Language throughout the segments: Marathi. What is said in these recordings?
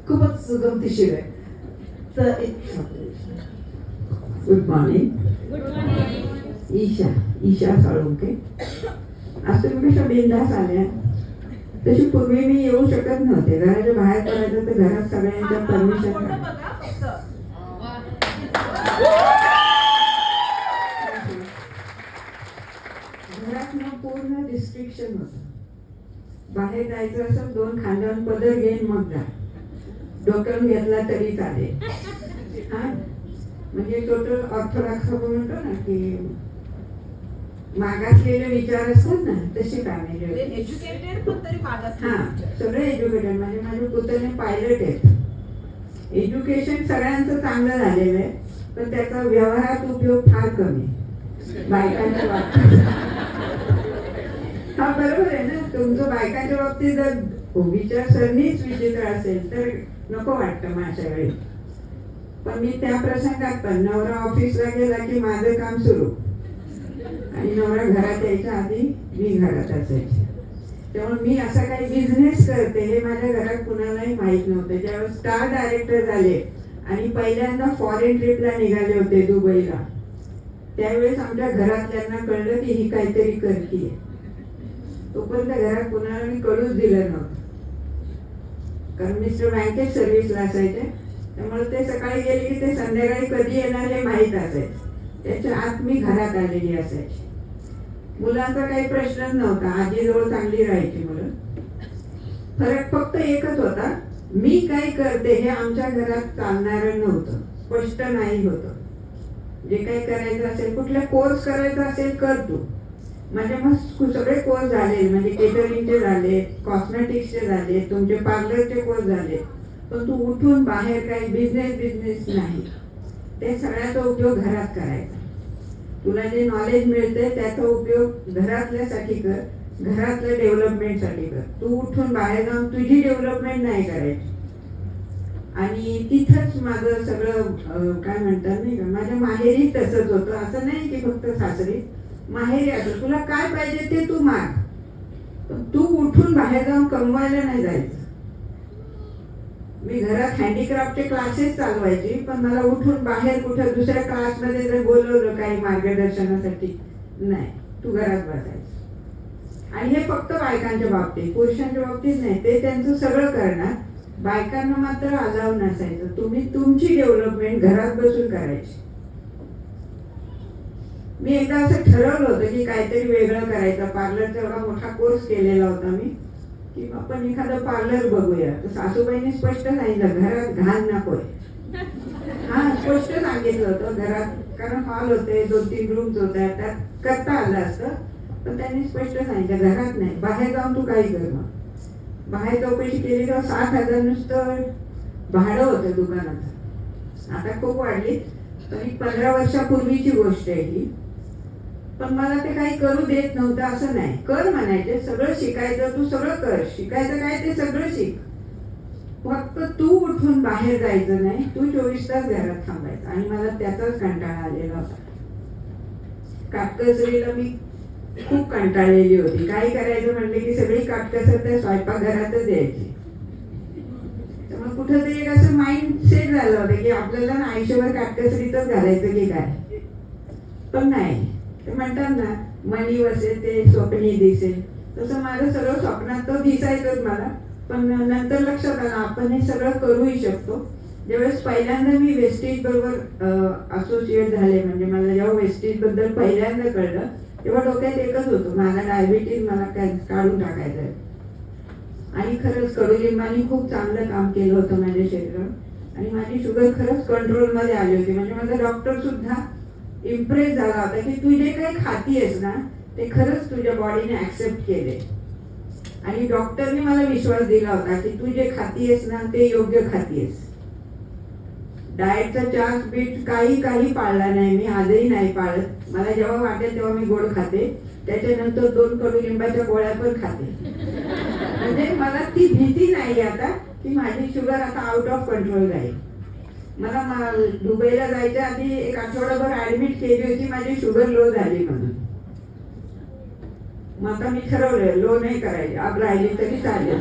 खूपच गमतीशीर आहे. तर गुड मॉर्निंग. ईशा साळुंके. आज तुम्ही कशा बिनधास्त आल्या. तशी पूर्वी मी येऊ शकत नव्हते. घराच्या बाहेर पडायचं तर घरात सगळ्यांच्या परमिशन घरात ना पूर्ण रिस्ट्रिक्शन होतं. बाहेर जायचं असं 2 खांद्यावर पदर घेऊन मग जा. डोक्यावर घेतला तरी चालेल. हा म्हणजे टोटल ऑर्थोडॉक्स आपण म्हणतो ना की मागासलेले विचार असतात ना तशी फॅमिली. एज्युकेटेड पण तरी मागास. हा सगळे एज्युकेटेड. म्हणजे माझ्या पुतणे पायलट आहेत. एज्युकेशन सगळ्यांचं चांगलं झालेलं आहे पण त्याचा व्यवहारात उपयोग फार कमी बायकांच्या बाबतीत. हा बरोबर आहे ना. तुमचं बायकांच्या बाबतीत जर विचारसरणीच विचित्र असेल तर नको वाटतं माझ्या वेळी. पण मी त्या प्रसंगात पण नवरा ऑफिसला गेला की माझं काम सुरू आणि नवरा घरात यायच्या आधी मी घरात असायचे. त्यामुळे मी असा काही बिझनेस करते हे माझ्या घरात कुणालाही माहित नव्हतं. ज्यावेळेस स्टार डायरेक्टर झाले आणि पहिल्यांदा फॉरेन ट्रिपला निघाले होते दुबईला त्यावेळेस आमच्या घरातल्यांना कळलं की ही काहीतरी करतीये. तोपर्यंत घरात कुणाला मी कळूच दिलं नव्हतं. कारण मिस्टर बँकेत सर्व्हिसला असायचे. त्यामुळे ते सकाळी गेले की ते संध्याकाळी कधी येणार हे माहीत असायचं. त्याच्या आत मी घरात आलेली असायची. मुलांचा काही प्रश्नच नव्हता. आजीजवळ चांगली राहायची मुलं. फरक फक्त एकच होता. मी काय करते हे आमच्या घरात चालणारं नव्हतं. स्पष्ट नाही होतं. जे काही करायचं असेल कुठला कोर्स करायचा असेल कर तू. म्हणजे मग सगळे कोर्स झाले. म्हणजे केटरिंगचे झाले, कॉस्मेटिक्सचे झाले, तुमचे पार्लरचे कोर्स झाले. पण तू उठून बाहेर काही बिझनेस नाही. ते सगळ्याचा उपयोग घरात करायचा. तुला जे नॉलेज मिळते त्याचा उपयोग घरातल्यासाठी कर. घरातल्या डेव्हलपमेंटसाठी कर. तू उठून बाहेर जाऊन तुझी डेव्हलपमेंट नाही करायची. आणि तिथंच माझं सगळं काय म्हणतात नाही का माझ्या माहेरी तसंच होतं. असं नाही की फक्त सासरी. माहेरी असं तुला काय पाहिजे ते तू माग. पण तू उठून बाहेर जाऊन कमवायला नाही जायचं. मी घरात हँडीक्राफ्टचे क्लासेस चालवायची पण मला उठून बाहेर कुठं दुसऱ्या क्लासमध्ये जर बोलवलं काही मार्गदर्शनासाठी नाही. तू घरात बसायचं. आणि हे फक्त बायकांच्या बाबतीत. पुरुषांच्या बाबतीत नाही. ते त्यांचं सगळं करणार. बायकांना मात्र अलाव नसायचं. तुम्ही तुमची डेव्हलपमेंट घरात बसून करायची. मी एकदा असं ठरवलं होतं की काहीतरी वेगळं करायचं. पार्लरचा एवढा मोठा कोर्स केलेला होता मी की आपण एखादं पार्लर बघूया. तर सासूबाईंनी स्पष्ट सांगितलं घरात घाण नकोय. हा स्पष्ट सांगितलं होतं घरात. कारण हॉल होते, 2-3 रूम्स होत्या, त्यात करता आलं असतं. पण त्यांनी स्पष्ट सांगितलं घरात नाही. बाहेर जाऊन तू काही कर. मग बाहेर चौकशी केली तेव्हा 60,000 नुसतं भाडं होतं दुकानाचं. आता खूप वाढली. तरी 15 वर्षापूर्वीची गोष्ट आहे ही. पण मला ते काही करू देत नव्हतं. असं नाही. कर म्हणायचे. सगळं शिकायचं. तू सगळं कर. शिकायचं काय ते सगळं शिक. फक्त तू उठून बाहेर जायचं नाही. तू 24 तास घरात थांबायचं. आणि मला त्याचाच कंटाळा आलेला होता. काटकसरीला मी खूप कंटाळलेली होती. काही करायचं म्हणले की सगळी काटकसर त्या स्वयंपाकघरातच यायची. त्यामुळे कुठंतरी एक असं माइंड सेट झालं होतं की आपल्याला ना आयुष्यभर काटकसरीतच घालायचं की काय. पण नाही. ते म्हणतात ना मनी वसे ते स्वप्नी दिसेल. तसं माझं सगळं स्वप्नात तर दिसायचंच मला. पण नंतर लक्षात आलं आपण हे सगळं करूही शकतो. ज्यावेळेस पहिल्यांदा मी वेस्टेज बरोबर असोसिएट झाले म्हणजे मला जेव्हा वेस्टेज बद्दल पहिल्यांदा कळलं तेव्हा डोक्यात एकच होतं मला डायबिटीज मला काढून टाकायचं आहे. आणि खरंच कडुलिंबाने खूप चांगलं काम केलं होतं माझ्या शरीरात. आणि माझी शुगर खरंच कंट्रोलमध्ये आली होती. म्हणजे माझा डॉक्टर सुद्धा इम्प्रेस झाला होता की तू जे काही खातीयस ना ते खरंच तुझ्या बॉडीने ऍक्सेप्ट केले. आणि डॉक्टरने मला विश्वास दिला होता की तू जे खातीयस ना ते योग्य खातीयस. डाएटचा चार्ट बीट काही पाळला नाही मी. आजही नाही पाळत. मला जेव्हा वाटेल तेव्हा मी गोड खाते. त्याच्यानंतर 2 कडुलिंबाच्या गोळ्या पण खाते. म्हणजे मला ती भीती नाही आता की माझी शुगर आता आउट ऑफ कंट्रोल जाईल. मला दुबईला जायच्या आधी 1 आठवडाभर ऍडमिट केली होती माझी शुगर लो झाली म्हणून. मग आता मी ठरवलंय लो नाही करायची. आप राहिली तरी चालेल.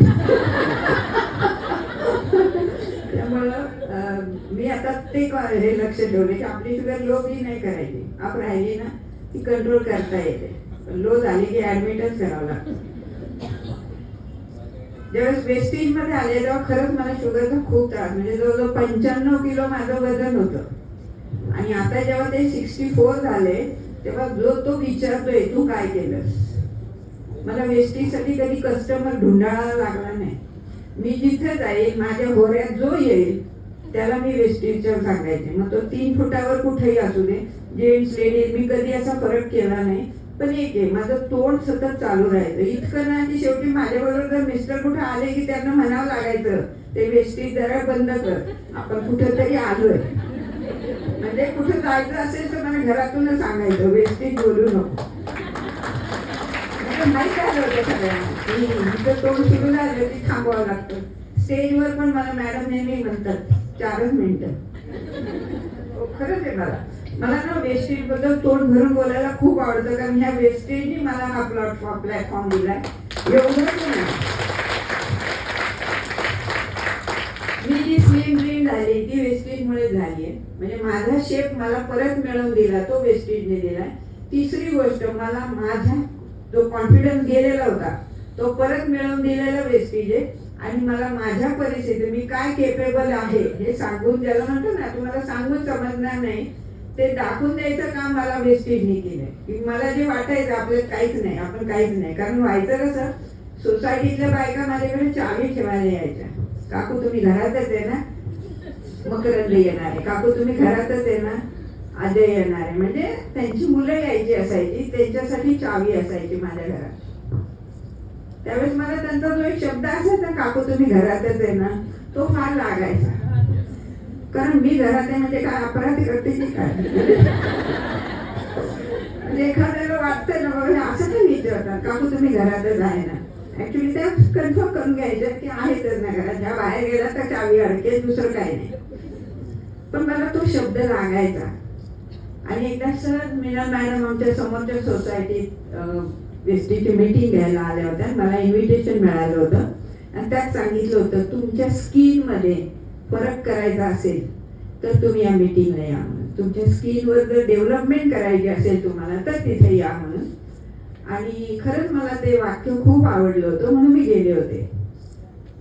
त्यामुळं मी आता ते हे लक्ष ठेवले की आपली शुगर लो बी नाही करायची. आप राहिली ना ती कंट्रोल करता येते. लो झाली की ऍडमिटच करावं लागतं. ज्यावेळेस वेस्टेज मध्ये आले तेव्हा खरंच मला शुगरचा खूप त्रास, म्हणजे जवळजवळ 95 किलो माझं वजन होतं. आणि आता जेव्हा ते 64 झाले तेव्हा जो तो विचारतोय तू काय केलंस. मला वेस्टेजसाठी कधी कस्टमर ढुंढाळा लागला नाही. मी जिथे जाईल माझ्या होऱ्यात जो येईल त्याला मी वेस्टेजचं सांगायचे. मग तो 3 फुटावर कुठेही असू दे, जेंट्स लेडीज, मी कधी असा फरक केला नाही. पण एक आहे, माझं तोंड सतत चालू राहायचं. इतकं ना की शेवटी माझ्याबरोबर जर मिस्टर कुठे आले की त्यांना म्हणावं लागायचं ते वेस्टेज जरा बंद कर, आपण कुठेतरी आलोय. म्हणजे कुठे जायचं असेल तर मला घरातूनच सांगायचं वेस्टेज बोलू नको. माहित झालं होतं सगळ्यांना तोंड सुरू झालं की थांबवावं लागतं. स्टेजवर पण मला मॅडम नेहमी म्हणतात 4च मिनिटं. खरंच आहे. मला ना वेस्टेज बद्दल तोंड भरून बोलायला खूप आवडतं, कारण ह्या वेस्टेजनी मला हा प्लॅटफॉर्म दिलाय. एवढंच नाही, मी जी स्लिम ड्रीम झाली ती वेस्टेजमुळे झाली आहे. म्हणजे माझा शेप मला परत मिळवून दिला तो वेस्टेजने दिलाय. तिसरी गोष्ट, मला माझा जो कॉन्फिडन्स गेलेला होता तो परत मिळवून दिलेला वेस्टेज आहे. आणि मला माझ्या परिस्थितीत मी काय केपेबल आहे हे सांगून, ज्याला म्हणतो ना तुम्हाला सांगून समजणार नाही ते दाखवून द्यायचं काम मला वेस्टेजने केलंय. की मला जे वाटायचं आपल्याला काहीच नाही, आपण काहीच नाही. कारण व्हायचं कसं, सोसायटीतल्या बायका माझ्याकडे चावी ठेवायला यायच्या. काकू तुम्ही घरातच आहे ना, मकरंद येणार आहे. काकू तुम्ही घरातच आहे ना, अजय येणार आहे. म्हणजे त्यांची मुलं यायची असायची, त्यांच्यासाठी चावी असायची माझ्या घरात. त्यावेळेस मला त्यांचा जो एक शब्द असायचा, काकू तुम्ही घरातच आहे ना, तो फार लागायचा. कारण मी घरात आहे म्हणजे काय अपराधी करते की काय. म्हणजे एखाद्याला वाटतं ना बाबा असं काय विचारतात, काकू तुम्ही घरातच आहे ना. ऍक्च्युली त्या कन्फर्म करून घ्यायच्या की आहेतच ना घरात, ज्या बाहेर गेला तर चावी अडकेल, दुसरं काही नाही. पण मला तो शब्द लागायचा. आणि एकदा सहज मीना मॅडम आमच्या समोरच्या सोसायटीत वेस्टीची मीटिंग घ्यायला आल्या होत्या. मला इन्व्हिटेशन मिळालं होतं आणि त्यात सांगितलं होतं तुमच्या स्किनमध्ये फरक करायचा असेल तर तुम्ही या मीटिंगला या म्हणून. तुमच्या स्किनवर जर डेव्हलपमेंट करायची असेल तुम्हाला तर तिथे या म्हणून. आणि खरंच मला ते वाक्य खूप आवडलं होतं म्हणून मी गेले होते.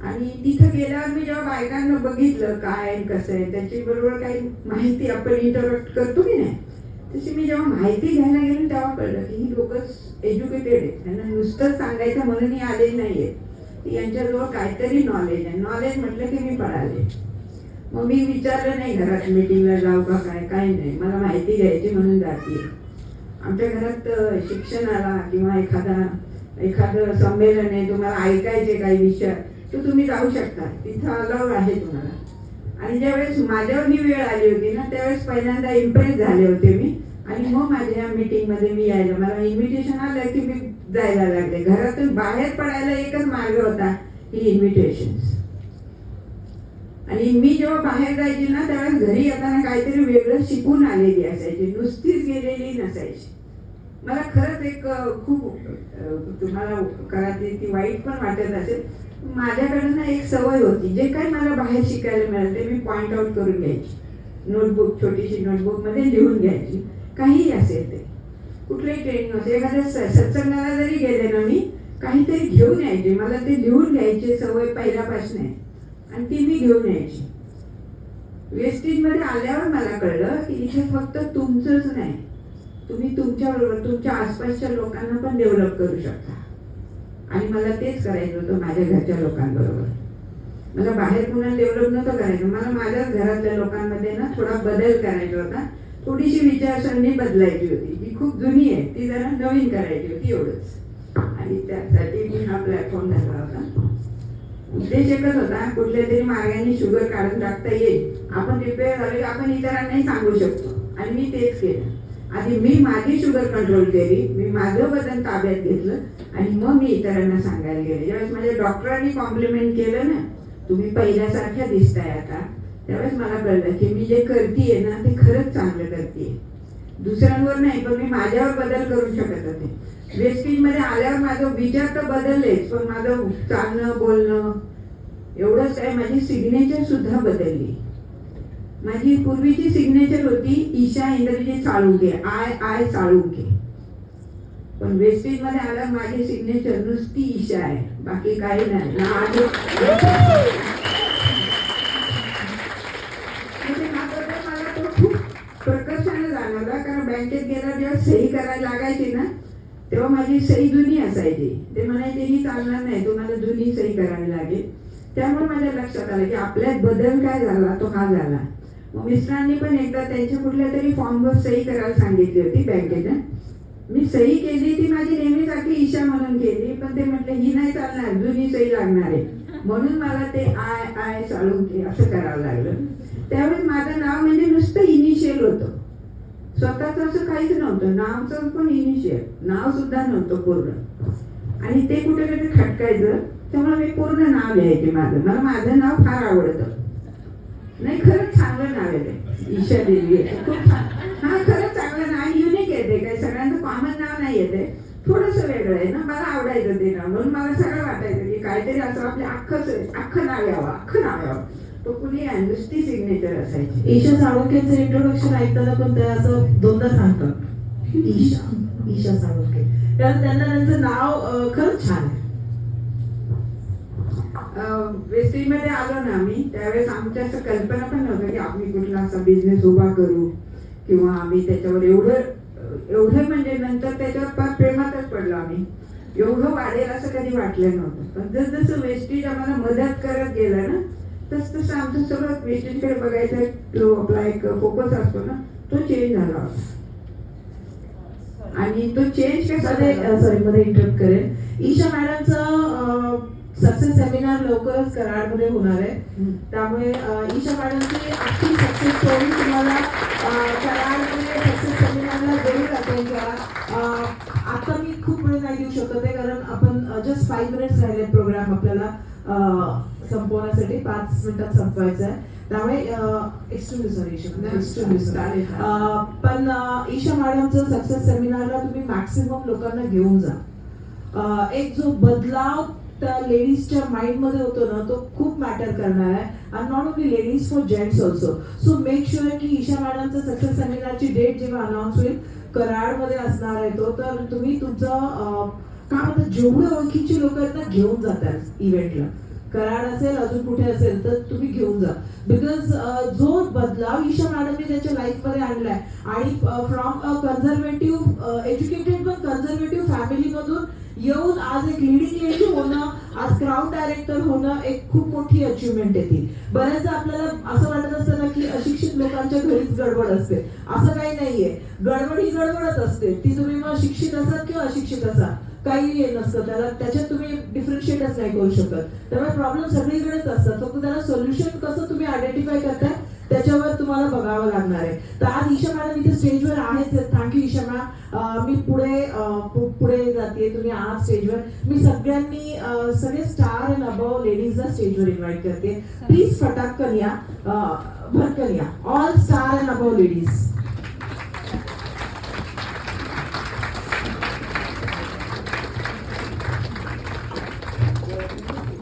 आणि तिथं गेल्यावर मी जेव्हा बायकांना बघितलं काय कसं आहे, त्याची बरोबर काही माहिती आपण इंटरॅक्ट करतो की नाही, तशी मी जेव्हा माहिती घ्यायला गेली तेव्हा कळलं की ही लोकच एज्युकेटेड आहेत. त्यांना नुसतंच सांगायचं म्हणून ही आलेली नाहीये, यांच्याजवळ काहीतरी नॉलेज आहे. नॉलेज म्हटलं की मी पळाले. मग मी विचारलं नाही घरात मीटिंगला जाऊ का काय, काही नाही, मला माहिती घ्यायची म्हणून जाते. आमच्या घरात शिक्षणाला किंवा एखादं संमेलन आहे, तुम्हाला ऐकायचे काही विषय तर तुम्ही जाऊ शकता, तिथं अलाउड आहे तुम्हाला. आणि ज्यावेळेस माझ्यावर ही वेळ आली होती ना त्यावेळेस पहिल्यांदा इम्प्रेस झाले होते मी. आणि मग माझ्या या मीटिंगमध्ये मी यायला, मला इन्व्हिटेशन आलं की मी जायला लागले. घरातून बाहेर पडायला एकच मार्ग होता, ही इन्व्हिटेशन्स. आणि मी जेव्हा बाहेर जायची ना त्यावेळेस घरी येताना काहीतरी वेगळं शिकून आलेली असायची, नुसतीच गेलेली नसायची. मला खरंच एक खूप तुम्हाला करायची ती वाईट पण वाटत असेल, माझ्याकडनं एक सवय होती, जे काही मला बाहेर शिकायला मिळालं ते मी पॉइंट आउट करून घ्यायची. नोटबुक, छोटीशी नोटबुकमध्ये लिहून घ्यायची, काहीही असेल ते, कुठलंही ट्रेनिंग असेल, एखाद्या सत्संगाला जरी गेले ना मी काहीतरी घेऊन यायचे. मला ते लिहून घ्यायची सवय पहिल्यापासून आहे आणि ती मी घेऊन यायची. वेस्टेजमध्ये आल्यावर मला कळलं की इथे फक्त तुमचंच नाही, तुम्ही तुमच्याबरोबर तुमच्या आसपासच्या लोकांना पण डेव्हलप करू शकता. आणि मला तेच करायचं होतं माझ्या घरच्या लोकांबरोबर. मला बाहेर कुणाला डेव्हलप नव्हतं करायचं, मला माझ्याच घरातल्या लोकांमध्ये ना थोडा बदल करायचा होता. थोडीशी विचारसरणी बदलायची होती, जी खूप जुनी आहे ती जरा नवीन करायची होती, एवढंच. आणि त्यासाठी मी हा प्लॅटफॉर्म धरला होता. उद्देश एकच होता, कुठल्या तरी मार्गाने शुगर काढून टाकता येईल, आपण रिपेअर झालो की आपण इतरांनाही सांगू शकतो. आणि मी तेच केलं. आधी मी माझी शुगर कंट्रोल केली, मी माझं वजन ताब्यात घेतलं आणि मग मी इतरांना सांगायला गेले. ज्यावेळेस माझ्या डॉक्टरांनी कॉम्प्लिमेंट केलं ना, तुम्ही पहिल्यासारख्या दिसताय आता, त्यावेळेस मला कळलं की मी जे करतेय ना ते खरंच चांगलं करतेय. दुसऱ्यांवर नाही, पण मी माझ्यावर बदल करू शकत होते. वेस्टेजमध्ये आल्यावर माझं विचार तर बदललेच, पण माझं चालणं बोलणं एवढंच काय, माझी सिग्नेचर सुद्धा बदलली. माझी पूर्वीची सिग्नेचर होती ईशा इंद्रजीत साळुंके, आय साळुंके. पण वेस्टेज मध्ये आला माझी सिग्नेचर नुसती ईशा आहे, बाकी काही नाही. म्हणजे हा बदल मला तो खूप प्रकर्षाने जाणवला. कारण बँकेत गेला जेव्हा सही करायला लागायची ना, तेव्हा माझी सही जुनी असायची. ते म्हणायचे ही चालणार नाही, तुम्हाला जुनी सही करावी लागेल. त्यामुळे माझ्या लक्षात आलं की आपल्यात बदल काय झाला तो हा झाला. मग मिस्टरांनी पण एकदा त्यांच्या कुठल्या तरी फॉर्मवर सही करायला सांगितली होती बँकेनं. मी सही केली, ती माझी नेहमीसारखी ईशा म्हणून केली. पण ते म्हटले ही नाही चालणार, जुनी सही लागणार आहे. म्हणून मला ते आय साळुंके असं करावं लागलं. त्यावेळेस माझं नाव म्हणजे नुसतं इनिशियल होतं, स्वतःच असं काहीच नव्हतं. नावचं पण इनिशियल, नाव सुद्धा नव्हतं पूर्ण. आणि ते कुठे खटकायचं, त्यामुळे मी पूर्ण नाव लिहायचे माझं. मला माझं नाव फार आवडतं. नाही, खरंच चांगलं नाव आहे ते, ईशा देवी आहे, खूप छान. हा, खरंच चांगलं नाव, युनिक आहे ते. काही सगळ्यांचं कॉमन नाव नाही आहे ते, थोडंसं वेगळं आहे ना. मला आवडायचं ते नाव, म्हणून मला सगळं वाटायचं की काहीतरी असं आपले अख्खं नाव यावं. तो कुणी नुसती सिग्नेचर असायची. ईशा साळुंकेचं इंट्रोडक्शन ऐकताना पण ते असं दोनदा सांगतात, ईशा साळुंके. कारण त्यांना त्यांचं नाव खरंच छान आहे. वेस्टिजमध्ये आलो ना आम्ही, त्यावेळेस आमच्या असं कल्पना पण नव्हतं की आम्ही कुठला असा बिझनेस उभा करू किंवा आम्ही त्याच्यावर एवढं म्हणजे नंतर त्याच्यावर फार प्रेमातच पडलो आम्ही. एवढं वाढेल असं कधी वाटलं नव्हतं. पण जसं वेस्टिज आम्हाला मदत करत गेलं ना, तसं आमचं सगळं वेस्टिजकडे बघायचा जो आपला एक फोकस असतो ना, तो चेंज झाला होता. आणि तो चेंज सॉरी मध्ये इंटरप्ट करेन. ईशा मॅडमचं सक्सेस सेमिनार लवकरच कराडमध्ये होणार आहे. त्यामुळे ईशा मॅडमची अख्खी सक्सेस स्टोरी तुम्हाला कराडमध्ये सक्सेस सेमिनारला जरूर अटेंड करा. आता मी खूप वेळ नाही देऊ शकत आहे, कारण आपण जस्ट 5 मिनिट्स राहिले प्रोग्राम आपल्याला संपवण्यासाठी. 5 मिनिटात संपवायचं आहे. त्यामुळे एक्स्ट्रीमली सॉरी पण ईशा मॅडमचं सक्सेस सेमिनारला तुम्ही मॅक्सिमम लोकांना घेऊन जा. एक जो बदलाव त्या लेडीजच्या माइंड मध्ये होतो ना, तो खूप मॅटर करणार आहे. आणि not only ladies, for gents also. So make sure की ईशा मॅडमचं सक्सेस सेमिनारची डेट जेव्हा अनाऊन्स होईल, कराडमध्ये असणार आहे तो, तर तुम्ही तुमचं काय म्हणतात जेवढे ओळखीची लोक आहेत ना, घेऊन जातात इव्हेंटला. कराड असेल, अजून कुठे असेल तर तुम्ही घेऊन जा. बिकॉज जो बदलाव ईशा मॅडमने त्याच्या लाईफ मध्ये आणलाय, आणि फ्रॉम अ कन्झर्वेटिव्ह एज्युकेटेड पण कन्झर्वेटिव्ह फॅमिली मधून येऊन आज एक लिडिंग लेडी होणं, आज क्राऊड डायरेक्टर होणं, एक खूप मोठी अचिव्हमेंट आहे ती. बऱ्याचदा आपल्याला असं वाटत असतं ना की अशिक्षित लोकांच्या घरीच गडबड असते. असं काही नाहीये. गडबड ही गडबडच असते. ती तुम्ही मग शिक्षित असाल किंवा अशिक्षित असाल, काही नसतं त्याला. त्याच्यात तुम्ही डिफरन्शिएटच नाही करू शकत. त्यामुळे प्रॉब्लेम सगळीकडेच असतात. फक्त त्याला सोल्युशन कसं तुम्ही आयडेंटिफाय करताय त्याच्यावर तुम्हाला बघावं लागणार आहे. तर आज ईशा मॅडम इथे स्टेजवर आहेच. Thank you Isha ma'am. मी पुढे जाते, तुम्ही आज स्टेजवर. मी सगळे स्टार अँड अबव लेडीजला स्टेजवर इन्व्हाइट करते. प्लीज फटाकन या, भटकन या. All star and above ladies.